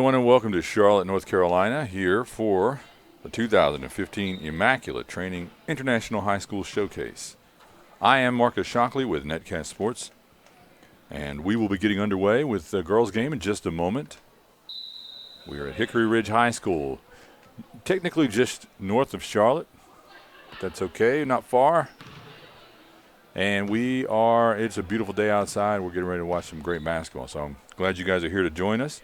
everyone, and welcome to Charlotte, North Carolina, here for the 2015 Immaculate Training International High School Showcase. I am Marcus Shockley with Netcast Sports, and we will be getting underway with the girls' game in just a moment. We are at Hickory Ridge High School, technically just north of Charlotte, but that's okay, not far. And it's a beautiful day outside. We're getting ready to watch some great basketball, so I'm glad you guys are here to join us.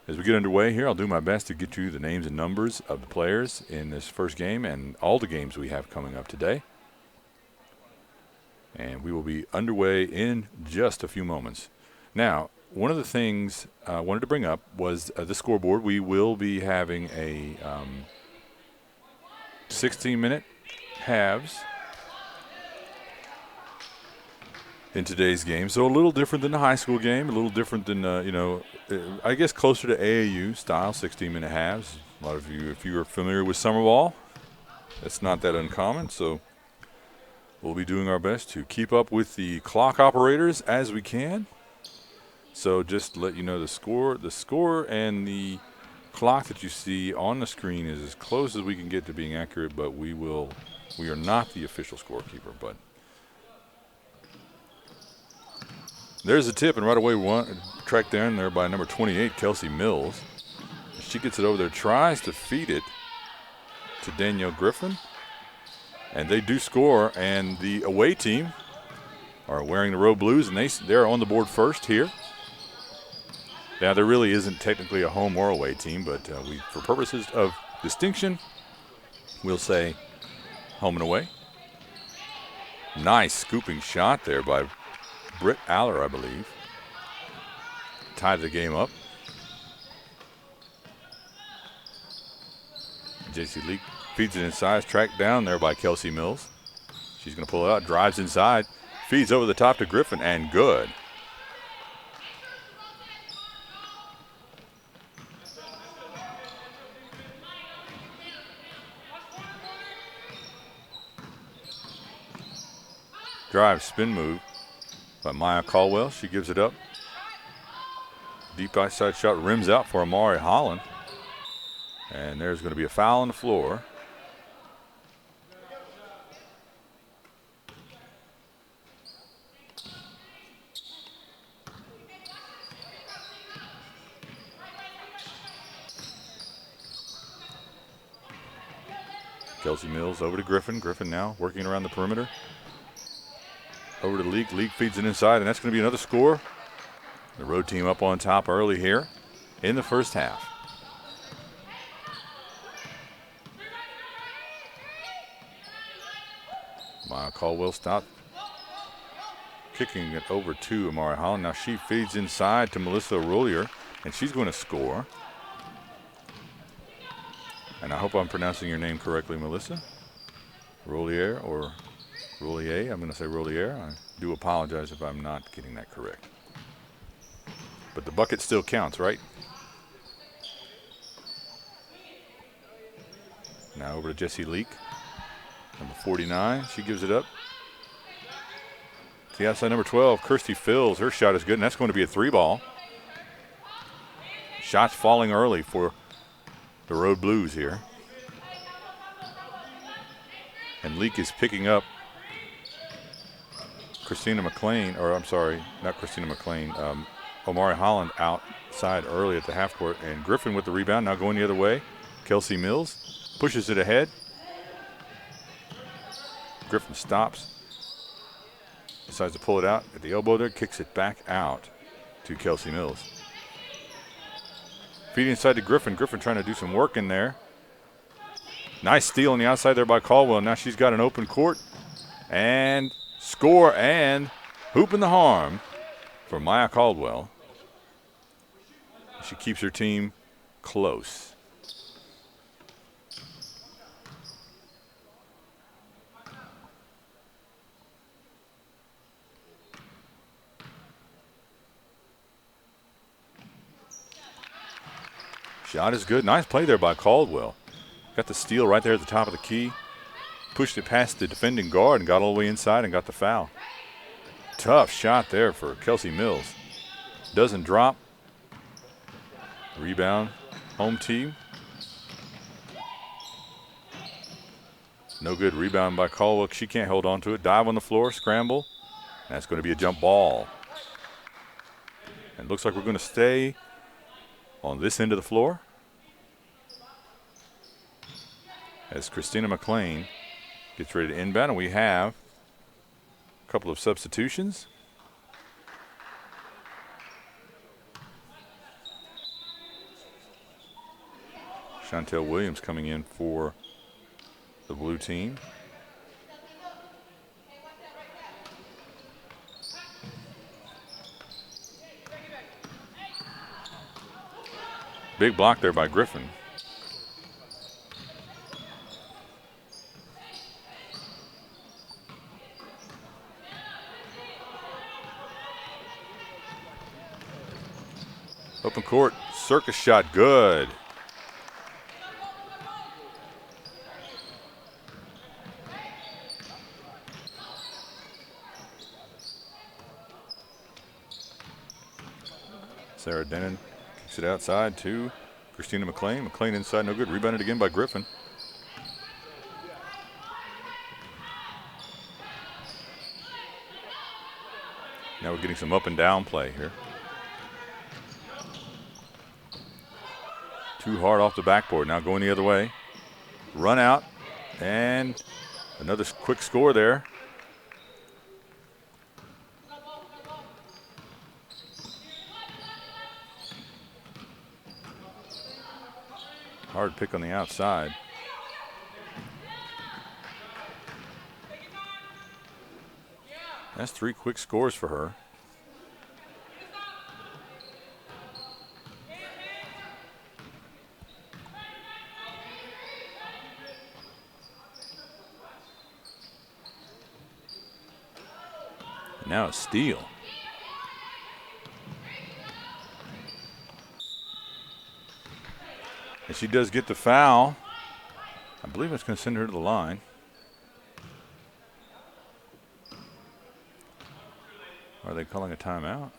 As we get underway here, I'll do my best to get you the names and numbers of the players in this first game and all the games we have coming up today. And we will be underway in just a few moments. Now, one of the things I wanted to bring up was the scoreboard. We will be having a 16-minute halves in today's game. So a little different than the high school game, a little different than, I guess closer to AAU style, 16-minute halves. A lot of you, if you are familiar with summer ball, that's not that uncommon. So we'll be doing our best to keep up with the clock operators as we can. So just to let you know the score and the clock that you see on the screen is as close as we can get to being accurate, but we are not the official scorekeeper, but there's a tip, and right away one tracked down there by number 28, Kelsey Mills. She gets it over there, tries to feed it to Danielle Griffin, and they do score. And the away team are wearing the road blues, and they're on the board first here. Now there really isn't technically a home or away team, but for purposes of distinction, we'll say home and away. Nice scooping shot there by Britt Aller, I believe, tied the game up. J.C. Leak feeds it inside, tracked down there by Kelsey Mills. She's going to pull it out, drives inside, feeds over the top to Griffin, and good. Drive, spin move by Maya Caldwell. She gives it up. Deep outside shot rims out for Amari Holland. And there's going to be a foul on the floor. Kelsey Mills over to Griffin. Griffin now working around the perimeter. Over to Leak. Leak feeds it inside, and that's going to be another score. The road team up on top early here in the first half. Maya Caldwell stopped kicking it over to Amari Holland. Now she feeds inside to Melissa Rollier, and she's going to score. And I hope I'm pronouncing your name correctly, Melissa. Rollier or Rollier. I'm going to say Rollier. I do apologize if I'm not getting that correct. But the bucket still counts, right? Now over to Jessie Leak. Number 49, she gives it up. To the outside, number 12, Kirsty Fills. Her shot is good, and that's going to be a three ball. Shots falling early for the Road Blues here. And Leak is picking up Christina McLean, or I'm sorry, not Christina McLean, Omari Holland outside early at the half court, and Griffin with the rebound, now going the other way. Kelsey Mills pushes it ahead. Griffin stops, decides to pull it out at the elbow there, kicks it back out to Kelsey Mills. Feed inside to Griffin. Griffin trying to do some work in there. Nice steal on the outside there by Caldwell. Now she's got an open court, and score and hoop in the harm for Maya Caldwell. She keeps her team close. Shot is good. Nice play there by Caldwell. Got the steal right there at the top of the key. Pushed it past the defending guard and got all the way inside and got the foul. Tough shot there for Kelsey Mills. Doesn't drop. Rebound, home team. No good. Rebound by Caldwell. She can't hold on to it. Dive on the floor, scramble. That's going to be a jump ball. And it looks like we're going to stay on this end of the floor as Christina McLean gets ready to inbound. And we have a couple of substitutions. Chantel Williams coming in for the blue team. Big block there by Griffin. Open court, circus shot, good. Sarah Denon kicks it outside to Christina McLean. McLean inside, no good. Rebounded again by Griffin. Now we're getting some up and down play here. Too hard off the backboard. Now going the other way. Run out. And another quick score there. Hard pick on the outside. That's 3 quick scores for her. Now a steal. And she does get the foul. I believe that's going to send her to the line. Are they calling a timeout?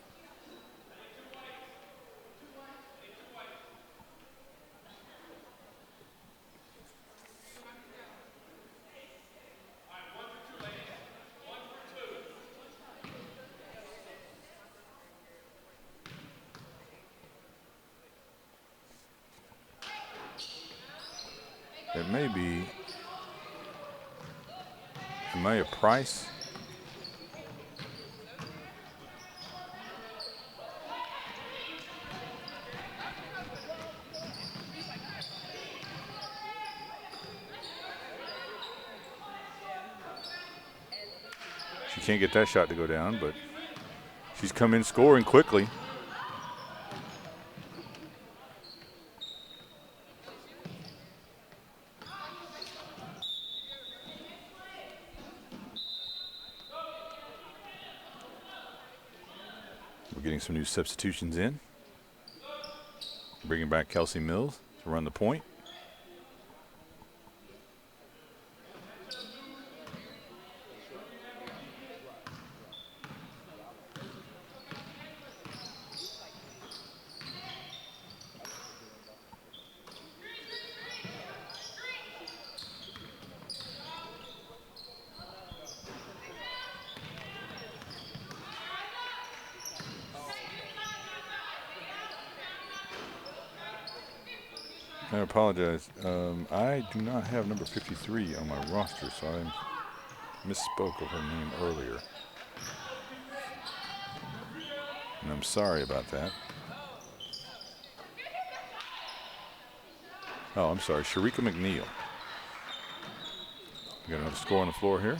It may be Amaya Price. She can't get that shot to go down, but she's come in scoring quickly. We're getting some new substitutions in. Bringing back Kelsey Mills to run the point. I apologize. I do not have number 53 on my roster, so I misspoke of her name earlier. And I'm sorry about that. Oh, I'm sorry. Sharika McNeil. We got another score on the floor here.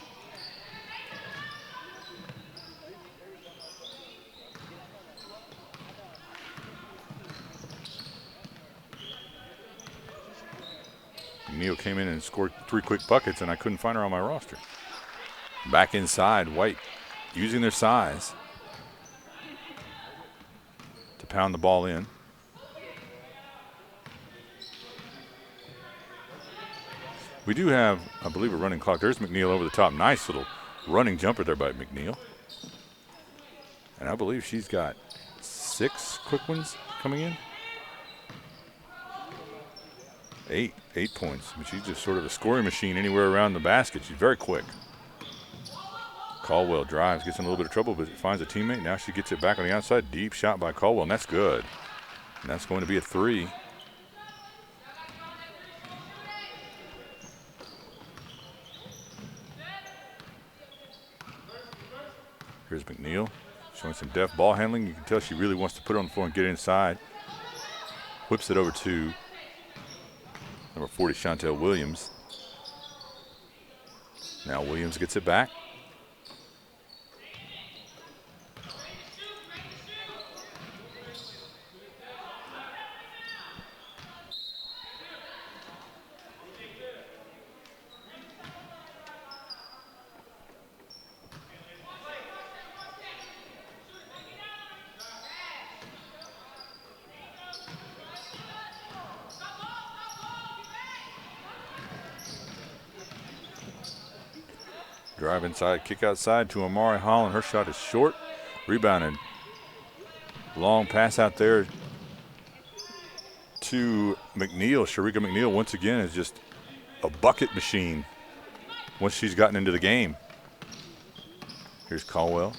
McNeil came in and scored 3 quick buckets, and I couldn't find her on my roster. Back inside, White using their size to pound the ball in. We do have, I believe, a running clock. There's McNeil over the top. Nice little running jumper there by McNeil. And I believe she's got 6 quick ones coming in. 8 points. But she's just sort of a scoring machine anywhere around the basket. She's very quick. Caldwell drives, gets in a little bit of trouble, but finds a teammate. Now she gets it back on the outside. Deep shot by Caldwell, and that's good. And that's going to be a 3. Here's McNeil showing some deft ball handling. You can tell she really wants to put it on the floor and get inside. Whips it over to number 40, Chantel Williams. Now Williams gets it back. Drive inside, kick outside to Amari Holland. Her shot is short. Rebounded. Long pass out there to McNeil. Sharika McNeil, once again, is just a bucket machine once she's gotten into the game. Here's Caldwell.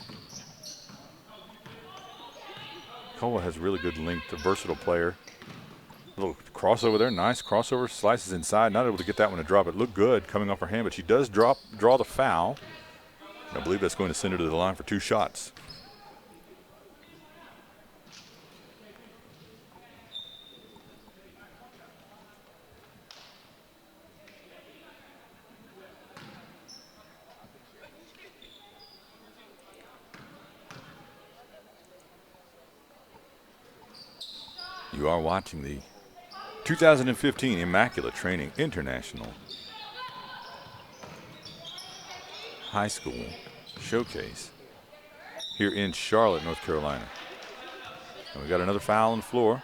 Caldwell has really good length, a versatile player. A little crossover there, nice crossover, slices inside, not able to get that one to drop. It looked good coming off her hand, but she does draw the foul. And I believe that's going to send her to the line for 2 shots. You are watching the 2015 Immaculate Training International High School Showcase here in Charlotte, North Carolina. And we got another foul on the floor.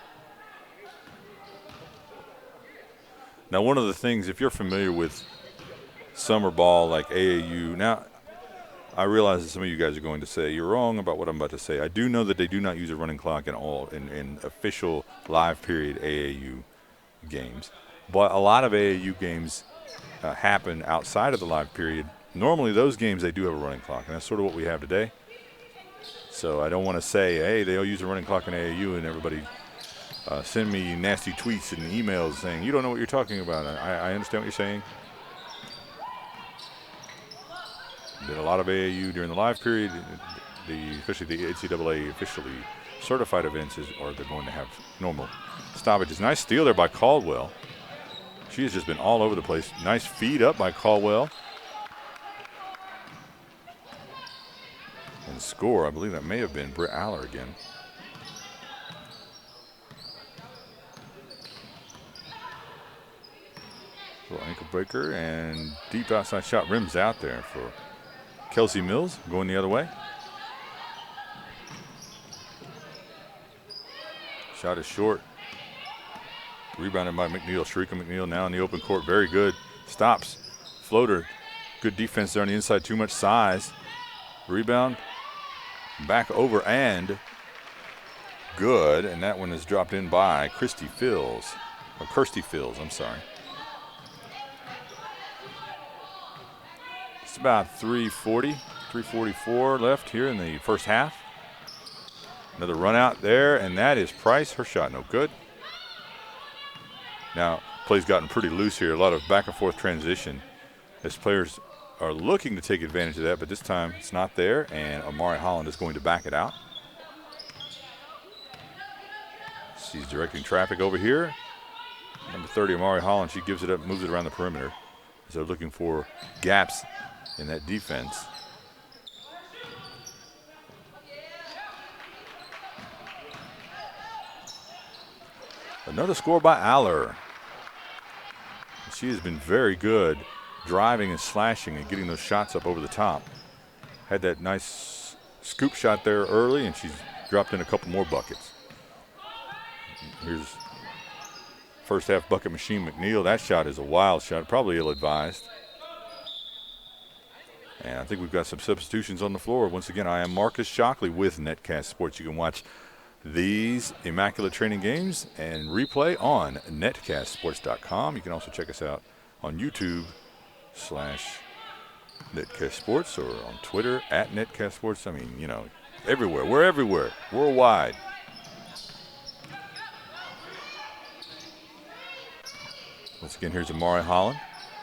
Now, one of the things, if you're familiar with summer ball like AAU, now I realize that some of you guys are going to say you're wrong about what I'm about to say. I do know that they do not use a running clock in all in official live period AAU games, but a lot of AAU games happen outside of the live period. Normally those games they do have a running clock, and that's sort of what we have today. So I don't want to say, hey, they'll use a running clock in AAU and everybody send me nasty tweets and emails saying you don't know what you're talking about. I understand what you're saying. Did a lot of AAU during the live period. Especially the NCAA officially certified events they're going to have normal stoppages. Nice steal there by Caldwell. She has just been all over the place. Nice feed up by Caldwell. And score, I believe that may have been Britt Aller again. Little ankle breaker and deep outside shot rims out there for Kelsey Mills going the other way. Shot is short. Rebounded by McNeil. Sharika McNeil now in the open court. Very good. Stops. Floater. Good defense there on the inside. Too much size. Rebound. Back over and good. And that one is dropped in by Kirsty Fields, I'm sorry. It's about 3:44 left here in the first half. Another run out there, and that is Price. Her shot no good. Now, play's gotten pretty loose here. A lot of back and forth transition as players are looking to take advantage of that, but this time it's not there, and Amari Holland is going to back it out. She's directing traffic over here. Number 30, Amari Holland, she gives it up, moves it around the perimeter. So they're looking for gaps in that defense. Another score by Aller. She has been very good driving and slashing and getting those shots up over the top. Had that nice scoop shot there early, and she's dropped in a couple more buckets. Here's first half bucket machine McNeil. That shot is a wild shot, probably ill-advised. And I think we've got some substitutions on the floor. Once again, I am Marcus Shockley with Netcast Sports. You can watch these Immaculate training games and replay on netcastsports.com. You can also check us out on YouTube/NetcastSports or on Twitter @NetcastSports. I mean, you know, everywhere. We're everywhere. Worldwide. Once again, here's Amari Holland.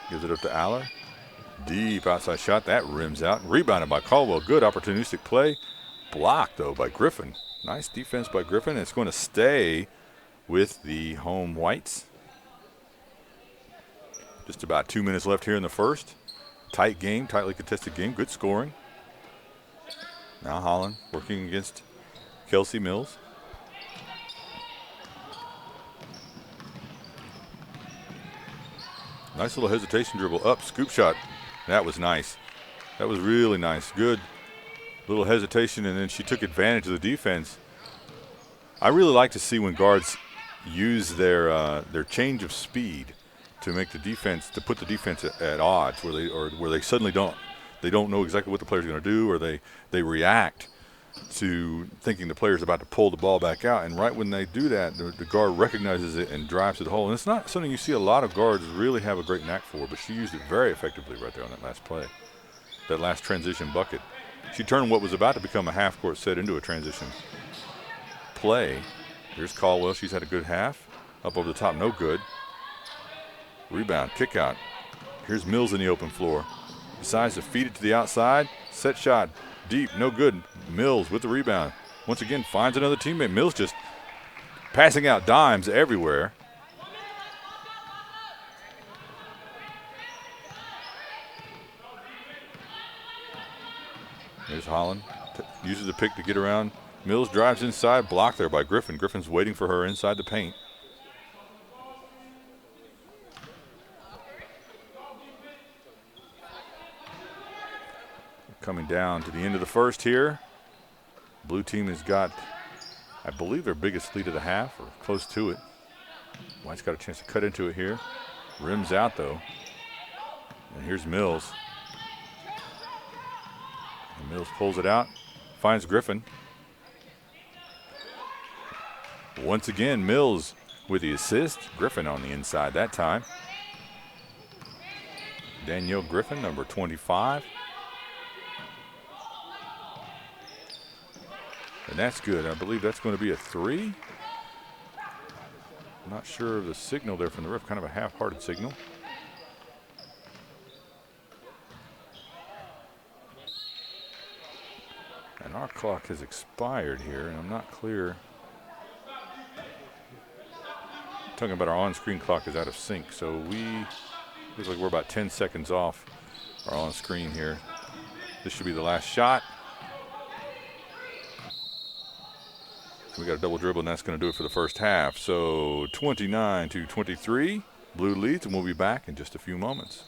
Gives it up to Aller. Deep outside shot. That rims out. Rebounded by Caldwell. Good opportunistic play. Blocked, though, by Griffin. Nice defense by Griffin. It's going to stay with the home Whites. Just about 2 minutes left here in the first. Tight game, tightly contested game. Good scoring. Now Holland working against Kelsey Mills. Nice little hesitation dribble up. Scoop shot. That was nice. That was really nice. Good little hesitation, and then she took advantage of the defense. I really like to see when guards use their change of speed to make the defense, to put the defense at odds, where they suddenly don't know exactly what the player's going to do, or they react to thinking the player's about to pull the ball back out, and right when they do that, the guard recognizes it and drives to the hole. And it's not something you see a lot of guards really have a great knack for, but she used it very effectively right there on that last play, that last transition bucket. She turned what was about to become a half-court set into a transition play. Here's Caldwell. She's had a good half. Up over the top, no good. Rebound, kick out. Here's Mills in the open floor. Decides to feed it to the outside. Set shot, deep, no good. Mills with the rebound. Once again, finds another teammate. Mills just passing out dimes everywhere. There's Holland. Uses the pick to get around. Mills drives inside, blocked there by Griffin. Griffin's waiting for her inside the paint. Coming down to the end of the first here. Blue team has got, I believe, their biggest lead of the half, or close to it. White's got a chance to cut into it here. Rims out, though. And here's Mills. And Mills pulls it out, finds Griffin. Once again, Mills with the assist. Griffin on the inside that time. Danielle Griffin, number 25. And that's good. I believe that's going to be a three. I'm not sure of the signal there from the ref. Kind of a half-hearted signal. And our clock has expired here, and I'm not clear. Talking about our on-screen clock is out of sync, so looks like we're about 10 seconds off our on-screen here. This should be the last shot. We got a double dribble, and that's going to do it for the first half. So 29-23, Blue leads, and we'll be back in just a few moments.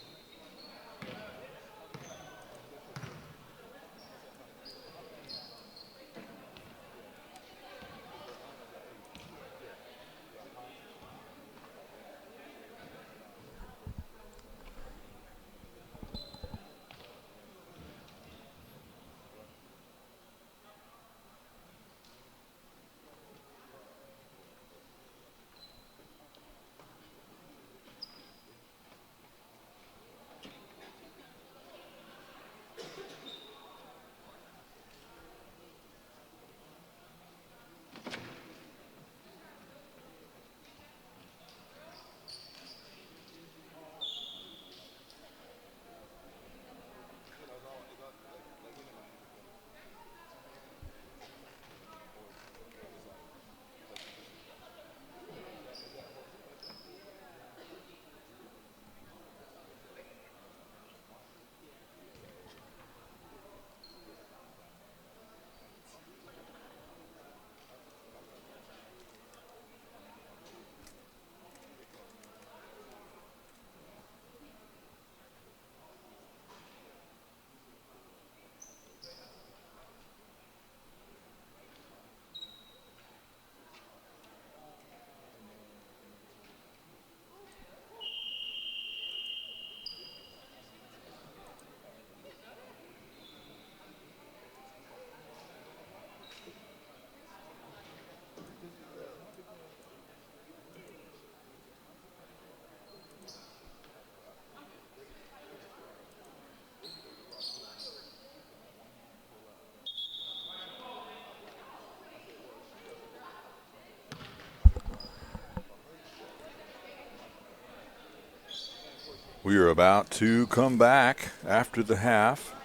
We are about to come back after the half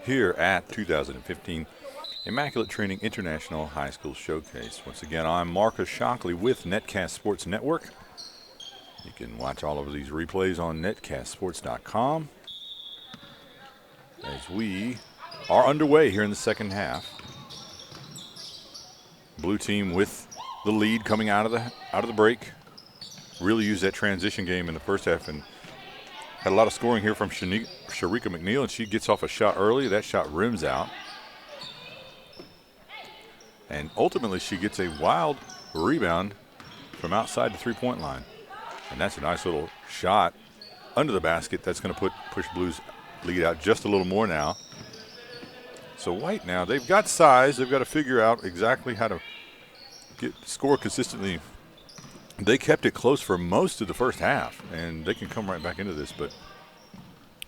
here at 2015 Immaculate Training International High School Showcase. Once again, I'm Marcus Shockley with Netcast Sports Network. You can watch all of these replays on netcastsports.com as we are underway here in the second half. Blue team with the lead coming out of the break. Really used that transition game in the first half and had a lot of scoring here from Sharika McNeil, and she gets off a shot early. That shot rims out. And ultimately she gets a wild rebound from outside the three-point line. And that's a nice little shot under the basket. That's going to push Blue's lead out just a little more now. So White now, they've got size. They've got to figure out exactly how to score consistently. They kept it close for most of the first half, and they can come right back into this. But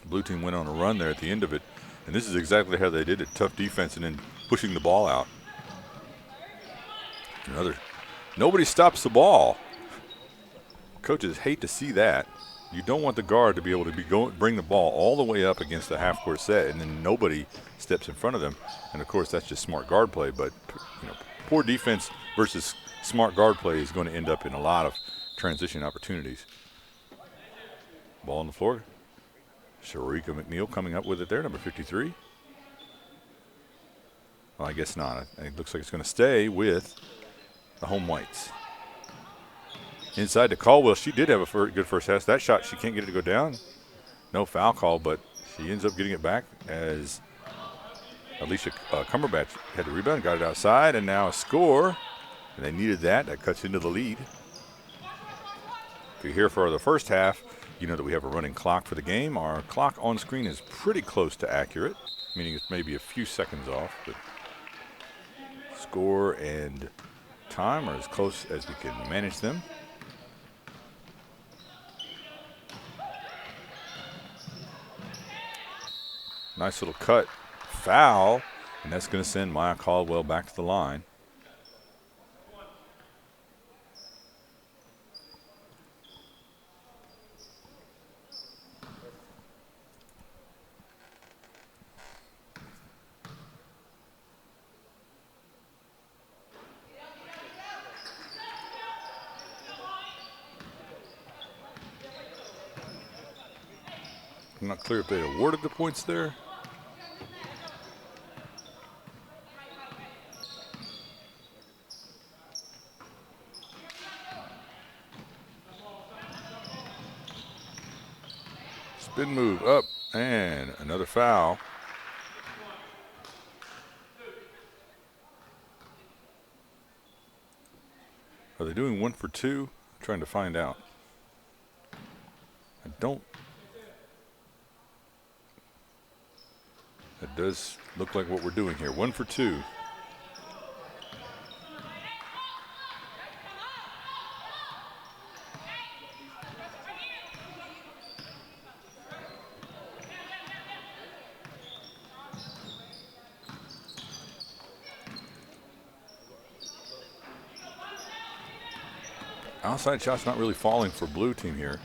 Blue team went on a run there at the end of it, and this is exactly how they did it. Tough defense and then pushing the ball out. Nobody stops the ball. Coaches hate to see that. You don't want the guard to be able to bring the ball all the way up against the half-court set, and then nobody steps in front of them. And, of course, that's just smart guard play. But, poor defense versus smart guard play is going to end up in a lot of transition opportunities. Ball on the floor. Sharika McNeil coming up with it there, number 53. Well, I guess not. It looks like it's going to stay with the home Whites. Inside to Caldwell. She did have a good first half. That shot, she can't get it to go down. No foul call, but she ends up getting it back as Alicia Cumberbatch had the rebound, got it outside, and now a score. And they needed that. That cuts into the lead. If you're here for the first half, you know that we have a running clock for the game. Our clock on screen is pretty close to accurate, meaning it's maybe a few seconds off. But score and time are as close as we can manage them. Nice little cut, foul, and that's going to send Maya Caldwell back to the line. I'm not clear if they awarded the points there. Spin move up, and another foul. Are they doing 1 for 2? I'm trying to find out. That does look like what we're doing here. 1 for 2. Outside shot's not really falling for Blue team here.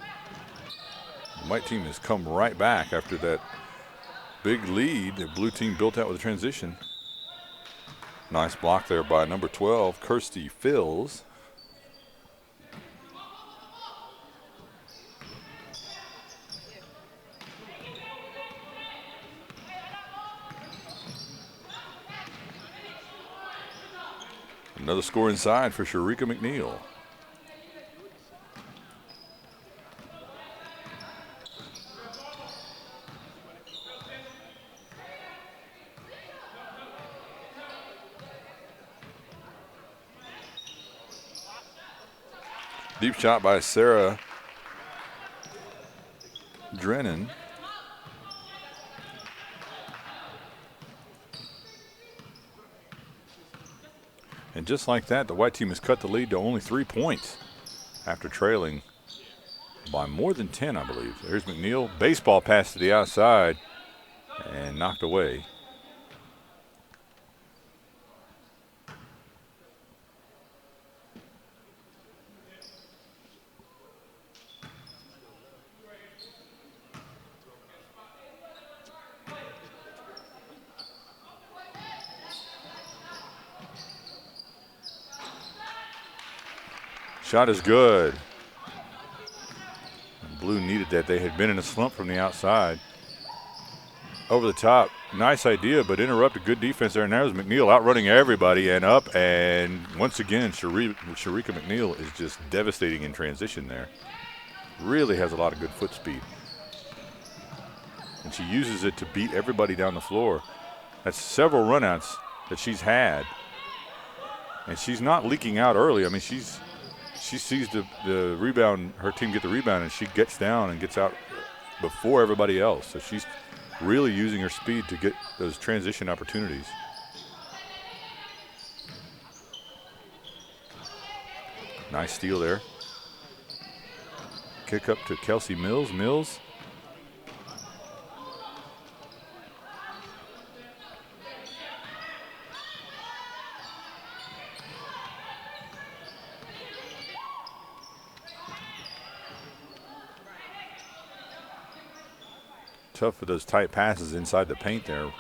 The White team has come right back after that big lead the Blue team built out with a transition. Nice block there by number 12, Kirsty Fills. Another score inside for Sharika McNeil. Deep shot by Sarah Drennan. And just like that, the White team has cut the lead to only 3 points after trailing by more than 10, I believe. There's McNeil. Baseball pass to the outside and knocked away. Shot is good. Blue needed that. They had been in a slump from the outside. Over the top. Nice idea, but interrupted. Good defense there. And there's McNeil outrunning everybody and up. And once again, Sharika McNeil is just devastating in transition there. Really has a lot of good foot speed. And she uses it to beat everybody down the floor. That's several runouts that she's had. And she's not leaking out early. I mean, she sees the rebound, her team get the rebound, and she gets down and gets out before everybody else. So she's really using her speed to get those transition opportunities. Nice steal there. Kick up to Kelsey Mills. Mills. Tough for those tight passes inside the paint there.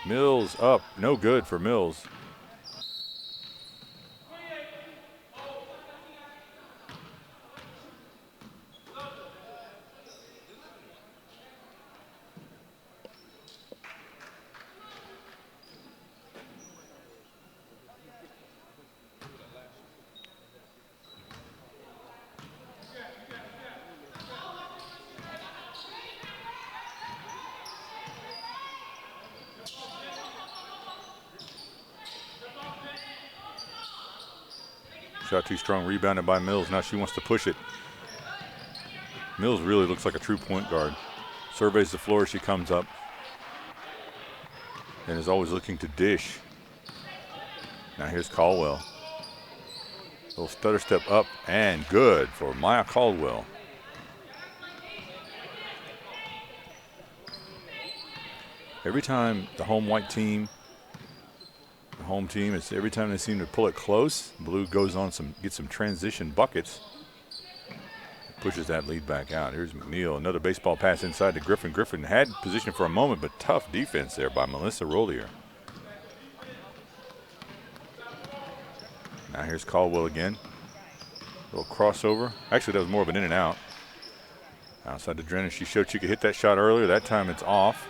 Mills up, no good for Mills. Shot too strong, rebounded by Mills. Now she wants to push it. Mills really looks like a true point guard. Surveys the floor as she comes up. And is always looking to dish. Now here's Caldwell. Little stutter step up and good for Maya Caldwell. Every time the home white team, the home team, it's every time they seem to pull it close, Blue goes on gets some transition buckets, pushes that lead back out. Here's McNeil, another baseball pass inside to Griffin. Griffin had position for a moment, but tough defense there by Melissa Rollier. Now here's Caldwell again. Little crossover. Actually, that was more of an in and out. Outside to Drennan. She showed she could hit that shot earlier. That time it's off.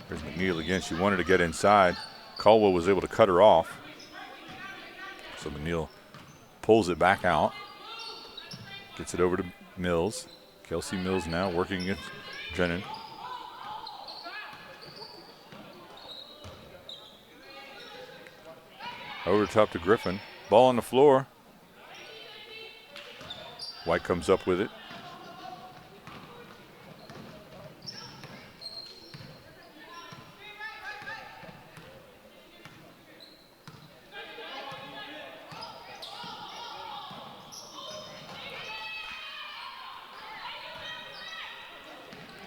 There's McNeil again. She wanted to get inside. Caldwell was able to cut her off. So McNeil pulls it back out. Gets it over to Mills. Kelsey Mills now working against Drennan. Over the top to Griffin. Ball on the floor. White comes up with it.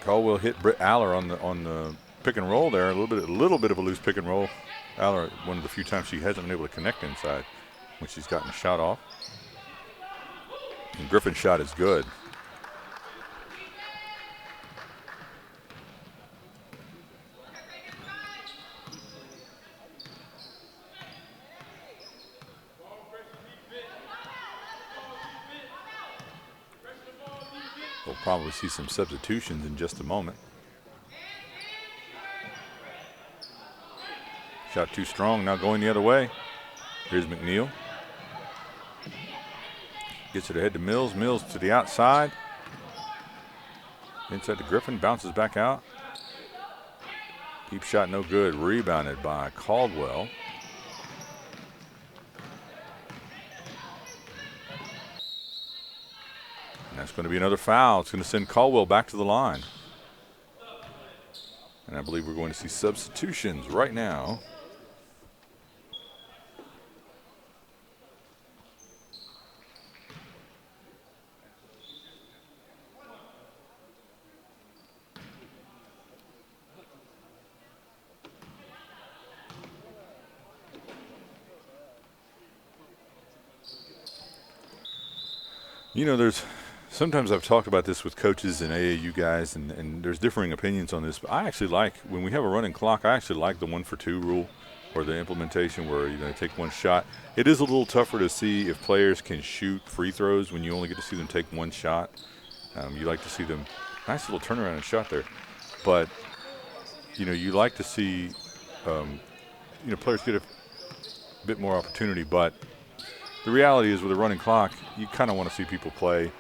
Caldwell hit Britt Aller on the pick and roll there. A little bit of a loose pick and roll. Aller, one of the few times she hasn't been able to connect inside when she's gotten a shot off. And Griffin's shot is good. We'll probably see some substitutions in just a moment. Shot too strong, now going the other way. Here's McNeil. Gets it ahead to Mills. Mills to the outside. Inside to Griffin, bounces back out. Deep shot no good, rebounded by Caldwell. And that's going to be another foul. It's going to send Caldwell back to the line. And I believe we're going to see substitutions right now. You know, there's Sometimes I've talked about this with coaches and AAU guys, and there's differing opinions on this, but I actually like, when we have a running clock, I actually like the 1-for-2 rule, or the implementation where you're going to take one shot. It is a little tougher to see if players can shoot free throws when you only get to see them take one shot. You like to see them, nice little turnaround and shot there. But, you like to see, players get a bit more opportunity, but the reality is with a running clock, you kind of want to see people play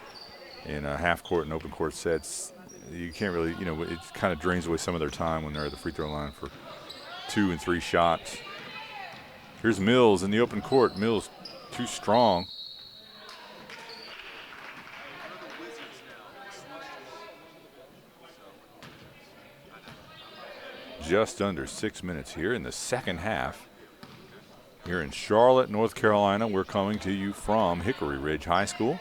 in half court and open court sets. You can't really, it kind of drains away some of their time when they're at the free throw line for 2 and 3 shots. Here's Mills in the open court. Mills too strong. Just under 6 minutes here in the second half. Here in Charlotte, North Carolina, we're coming to you from Hickory Ridge High School.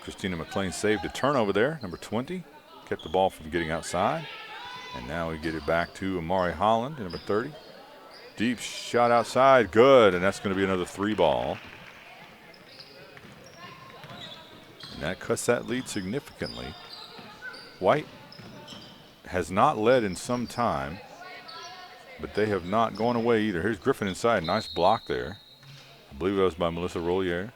Christina McLean saved a turnover there, number 20. Kept the ball from getting outside. And now we get it back to Amari Holland, number 30. Deep shot outside, good, and that's going to be another 3 ball. And that cuts that lead significantly. White has not led in some time, but they have not gone away either. Here's Griffin inside, nice block there. I believe that was by Melissa Rollier.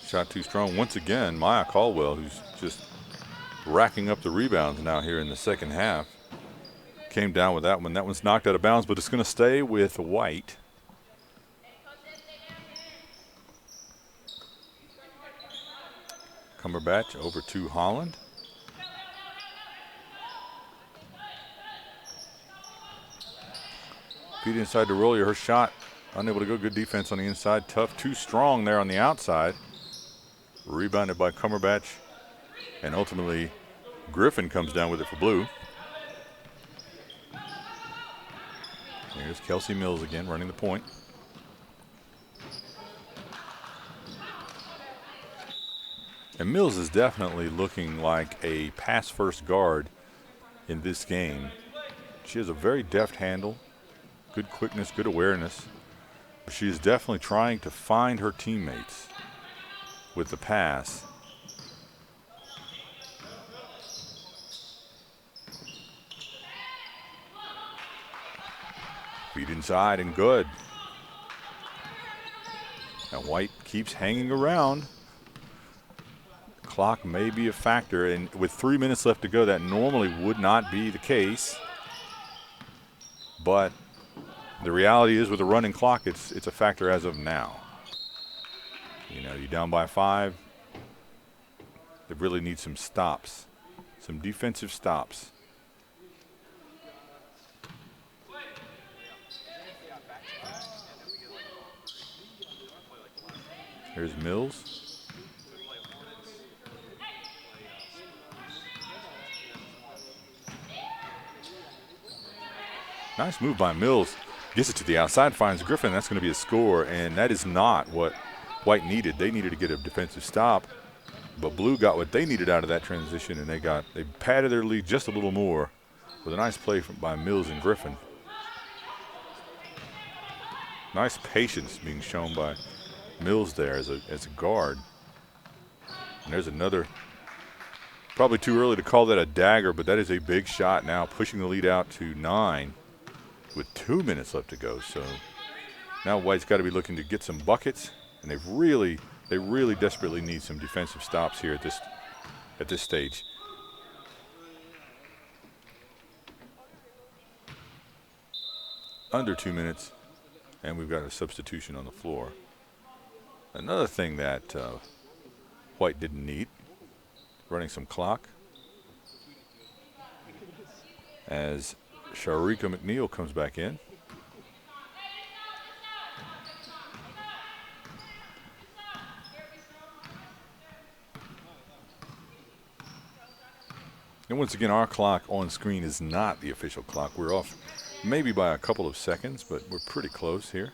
Shot too strong. Once again, Maya Caldwell, who's just racking up the rebounds now here in the second half. Came down with that one. That one's knocked out of bounds, but it's going to stay with White. Cumberbatch over to Holland. Feet inside to Rollier. Her shot unable to go. Good defense on the inside. Tough, too strong there on the outside. Rebounded by Cumberbatch. And ultimately, Griffin comes down with it for Blue. Here's Kelsey Mills again running the point. And Mills is definitely looking like a pass-first guard in this game. She has a very deft handle, good quickness, good awareness. But she is definitely trying to find her teammates with the pass. Feet inside and good. And White keeps hanging around. Clock may be a factor, and with 3 minutes left to go, that normally would not be the case. But the reality is, with a running clock, it's a factor as of now. You're down by 5. They really need some stops, some defensive stops. Here's Mills. Nice move by Mills. Gets it to the outside, finds Griffin. That's going to be a score, and that is not what White needed. They needed to get a defensive stop, but Blue got what they needed out of that transition, and they padded their lead just a little more with a nice play by Mills and Griffin. Nice patience being shown by Mills there as a guard. And there's another, probably too early to call that a dagger, but that is a big shot now, pushing the lead out to 9 with 2 minutes left to go. So now White's got to be looking to get some buckets, and they really desperately need some defensive stops here at this stage. Under 2 minutes. And we've got a substitution on the floor. Another thing that White didn't need, running some clock, as Sharika McNeil comes back in. And once again, our clock on screen is not the official clock. We're off maybe by a couple of seconds, but we're pretty close here.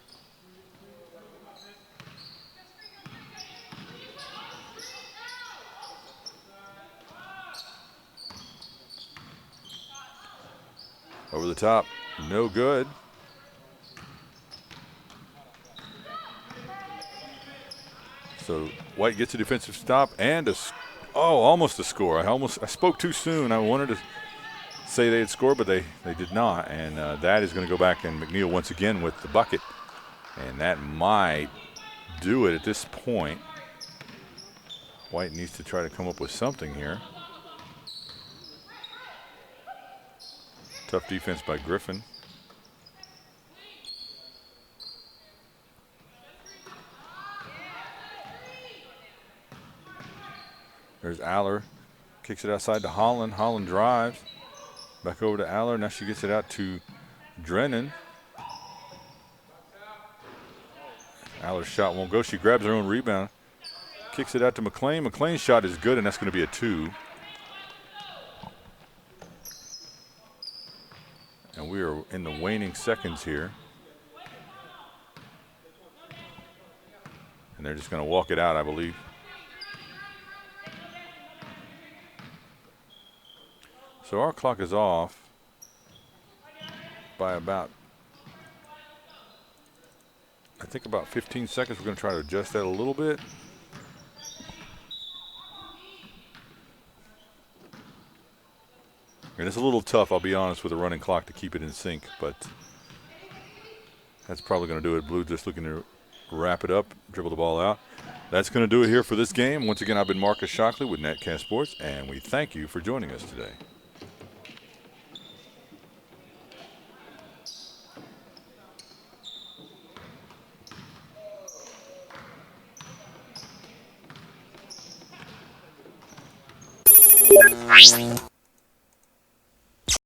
Over the top, no good. So White gets a defensive stop and almost a score. I spoke too soon. I wanted to say they had scored, but they did not. And that is going to go back, and McNeil once again with the bucket. And that might do it at this point. White needs to try to come up with something here. Tough defense by Griffin. There's Aller. Kicks it outside to Holland. Holland drives. Back over to Aller. Now she gets it out to Drennan. Aller's shot won't go. She grabs her own rebound. Kicks it out to McLean. McLean's shot is good, and that's going to be a 2. And we are in the waning seconds here. And they're just going to walk it out, I believe. So our clock is off by about, I think about 15 seconds. We're going to try to adjust that a little bit. And it's a little tough, I'll be honest, with a running clock to keep it in sync, but that's probably going to do it. Blue just looking to wrap it up, dribble the ball out. That's going to do it here for this game. Once again, I've been Marcus Shockley with Netcast Sports, and we thank you for joining us today.